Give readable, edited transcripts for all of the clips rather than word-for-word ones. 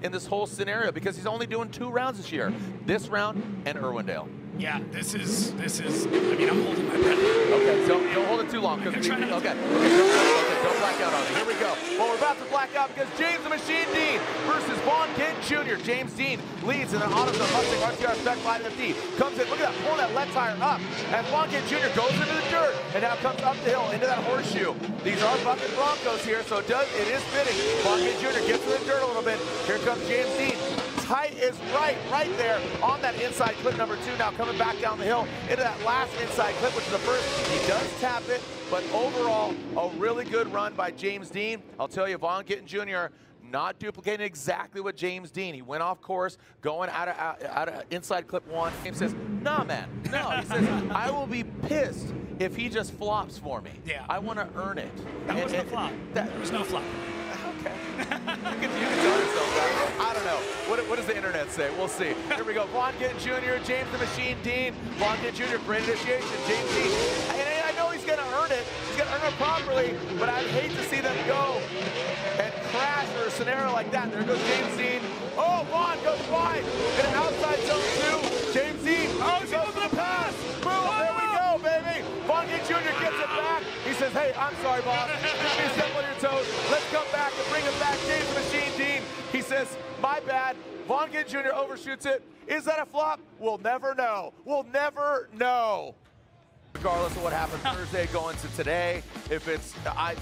in this whole scenario because he's only doing 2 rounds this year. This round and Irwindale. Yeah, this is, I mean, I'm holding my breath. Okay, so don't hold it too long. Okay, don't black out on it. Here we go. Well, we're about to black out because James the Machine Dean versus Vaughn Gittin Jr. James Dean leads in an AutoZone Mustang RTR Spec 5FD. Comes in, look at that, pulling that left tire up. And Vaughn Gittin Jr. goes into the dirt and now comes up the hill into that horseshoe. These are bucket Broncos here, so it is fitting. Vaughn Gittin Jr. gets in the dirt a little bit. Here comes James Dean. Tight is right there on that inside clip number 2. Now coming back down the hill into that last inside clip, which is the first. He does tap it, but overall, a really good run by James Dean. I'll tell you, Vaughn Gittin Jr. not duplicating exactly what James Dean. He went off course, going out of inside clip 1. James says, nah, man, no. He says, I will be pissed if he just flops for me. Yeah. I want to earn it. That was no flop. There was no flop. Okay. you can tell yourself that. I don't know. What does the internet say? We'll see. Here we go. Vaughn Gittin Jr., James the Machine Dean. Vaughn Gittin Jr., great initiation. James Dean. And I know he's going to earn it. He's going to earn it properly, but I'd hate to see them go and crash or a scenario like that. There goes James Dean. Oh, Vaughn goes wide in an outside zone 2. James Dean. Oh, he goes for the pass. Boom. There we go, baby. Vaughn Gittin Jr. gets it back. He says, hey, I'm sorry, boss. You step on your toes. Let's come back and bring it back. James the Machine Dean. He says, my bad. Vaughn Gittin Jr. overshoots it. Is that a flop? We'll never know. We'll never know. Regardless of what happened Thursday going to today, if it's, I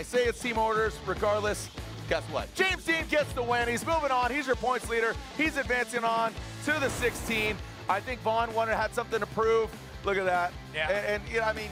say it's team orders, regardless, guess what? James Dean gets the win. He's moving on. He's your points leader. He's advancing on to the 16. I think Vaughn had something to prove. Look at that. Yeah. And you know, I mean,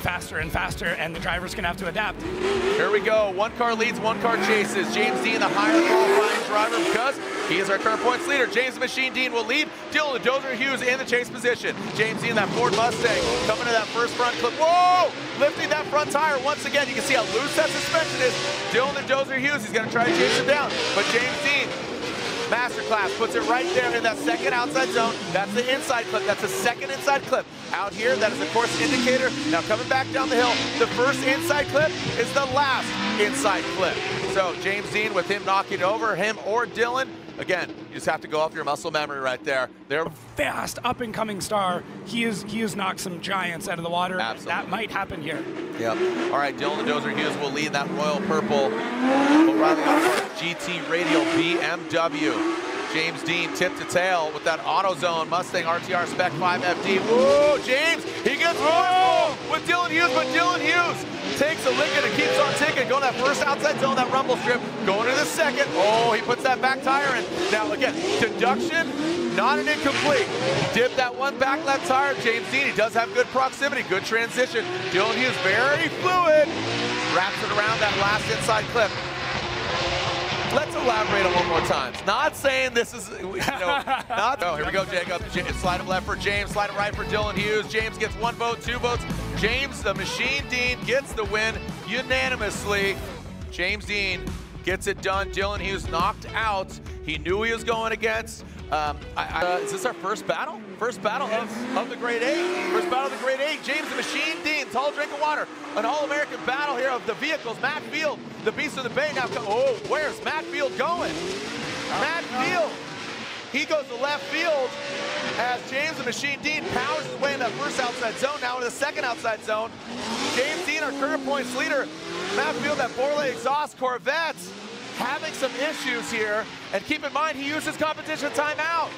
faster and faster, and the driver's gonna have to adapt. Here we go. 1 car leads, 1 car chases. James Dean, the higher qualifying driver, because he is our current points leader. James the Machine Dean will lead. Dylan the Dozer Hughes in the chase position. James Dean, that Ford Mustang, coming to that first front clip. Whoa! Lifting that front tire once again. You can see how loose that suspension is. Dylan the Dozer Hughes, he's gonna try to chase him down, but James Dean, masterclass, puts it right there in that second outside zone. That's the inside clip. That's the second inside clip. Out here, that is a course indicator. Now coming back down the hill, the first inside clip is the last inside clip. So James Dean with him knocking over, him or Dylan. Again, you just have to go off your muscle memory right there. They're fast, up-and-coming star. He has knocked some giants out of the water. Absolutely. That might happen here. Yep. All right, Dylan the Dozer Hughes will lead that royal purple O'Reilly Auto Parts GT Radial BMW. James Dean tip to tail with that AutoZone Mustang RTR Spec 5FD. Whoa, James, he gets more with Dylan Hughes, but Dylan Hughes takes a licking and keeps on ticking. Going that first outside zone, that rumble strip. Going to the second. Oh, he puts that back tire in. Now again, deduction, not an incomplete. Dip that one back left tire. James Dean, he does have good proximity, good transition. Dylan Hughes, very fluid. Wraps it around that last inside clip. Let's elaborate on one more time. Not saying this is, you know, not. Oh, here we go, Jacob. Slide him left for James, slide him right for Dylan Hughes. James gets 1 vote, 2 votes. James, the Machine Dean, gets the win unanimously. James Dean gets it done. Dylan Hughes knocked out. He knew he was going against. Is this our first battle? First battle of the Grade 8. First battle of the Grade 8. James the Machine Dean, tall drink of water. An All-American battle here of the vehicles. Matt Field, the Beast of the Bay. Now, oh, where's Matt Field going? Matt Field, he goes to left field as James the Machine Dean powers his way in that first outside zone. Now into the second outside zone. James Dean, our current points leader. Matt Field, that Borley exhaust Corvette, having some issues here, and keep in mind he used his competition timeout.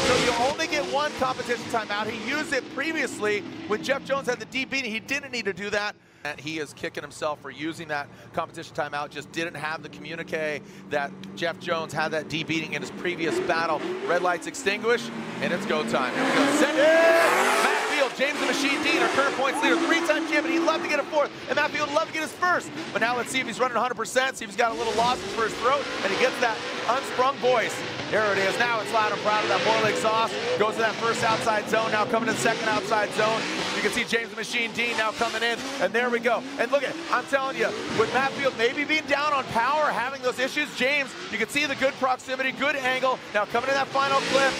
So you only get 1 competition timeout. He used it previously when Jeff Jones had the D beating. He didn't need to do that. And he is kicking himself for using that competition timeout. Just didn't have the communique that Jeff Jones had that D beating in his previous battle. Red lights extinguished, and it's go time. Here we go. Set it! Matt Field, James the Machine Dean, our current points leader, 3-time champion. He'd love to get a 4th, and Matt Field would love to get his 1st. But now let's see if he's running 100%, see if he's got a little lozenge for his throat, and he gets that unsprung voice. There it is. Now it's loud and proud of that Borley exhaust. Goes to that first outside zone. Now coming to the second outside zone. You can see James the Machine Dean now coming in. And there we go. And look at it. I'm telling you, with Matt Field maybe being down on power, having those issues, James, you can see the good proximity, good angle. Now coming in that final clip.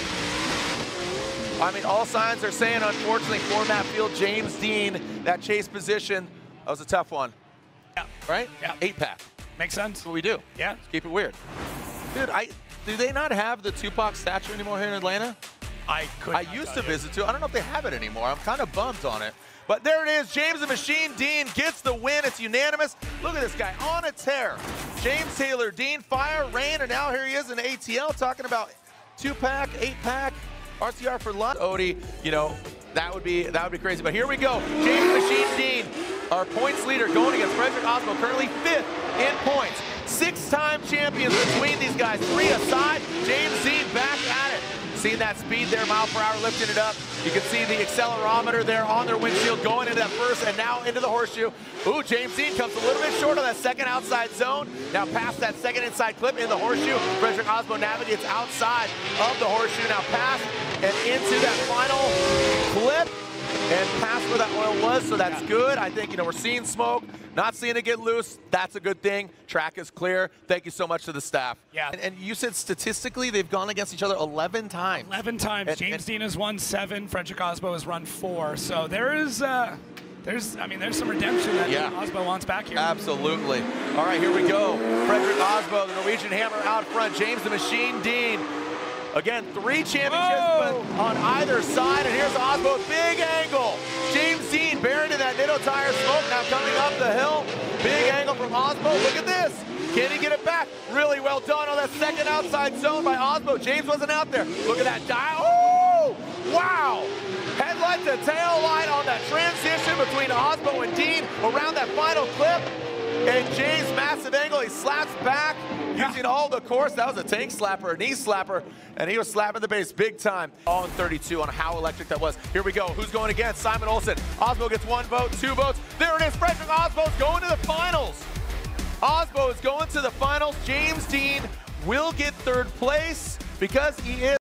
I mean, all signs are saying, unfortunately, for Matt Field, James Dean, that chase position, that was a tough one. Yeah. Right? Yeah. 8-pack. Makes sense. That's what we do. Yeah. Just keep it weird. Dude, do they not have the Tupac statue anymore here in Atlanta? I used to visit too. I don't know if they have it anymore. I'm kind of bummed on it. But there it is. James the Machine Dean gets the win. It's unanimous. Look at this guy on a tear. James Taylor Dean, fire, rain, and now here he is in ATL talking about 2-pack, 8-pack, RTR for lunch. Odie, you know, that would be crazy. But here we go. James the Machine Dean, our points leader, going against Frederick Osmo, currently 5th in points. 6-time champions between these guys. 3 aside. James Dean back at it. Seeing that speed there, mile per hour, lifting it up. You can see the accelerometer there on their windshield going into that first and now into the horseshoe. Ooh, James Dean comes a little bit short on that second outside zone. Now past that second inside clip in the horseshoe. Frederick Osmo navigates outside of the horseshoe. Now past and into that final clip and past where that oil was, so that's good. I think, you know, we're seeing smoke, not seeing it get loose. That's a good thing. Track is clear. Thank you so much to the staff. Yeah. And you said statistically they've gone against each other 11 times. 11 times. James Dean has won 7. Frederick Osmo has run 4. So there's some redemption that Osmo wants back here. Absolutely. All right, here we go. Frederick Osmo, the Norwegian Hammer out front. James the Machine Dean. Again, 3 championships on either side, and here's Osmo, big angle. James Dean buried in that Nitto tire smoke, now coming up the hill. Big angle from Osmo, look at this. Can he get it back? Really well done on that second outside zone by Osmo. James wasn't out there. Look at that dial. Oh, wow. Headlight to tail light on that transition between Osmo and Dean around that final clip. And James, massive angle, he slaps back using all the course. That was a tank slapper, a knee slapper, and he was slapping the base big time. All in 32 on how electric that was. Here we go. Who's going against? Simon Olsen. Osmo gets 1 vote, 2 votes. There it is. Frederick Osmo's going to the finals. Osmo is going to the finals. James Dean will get 3rd place because he is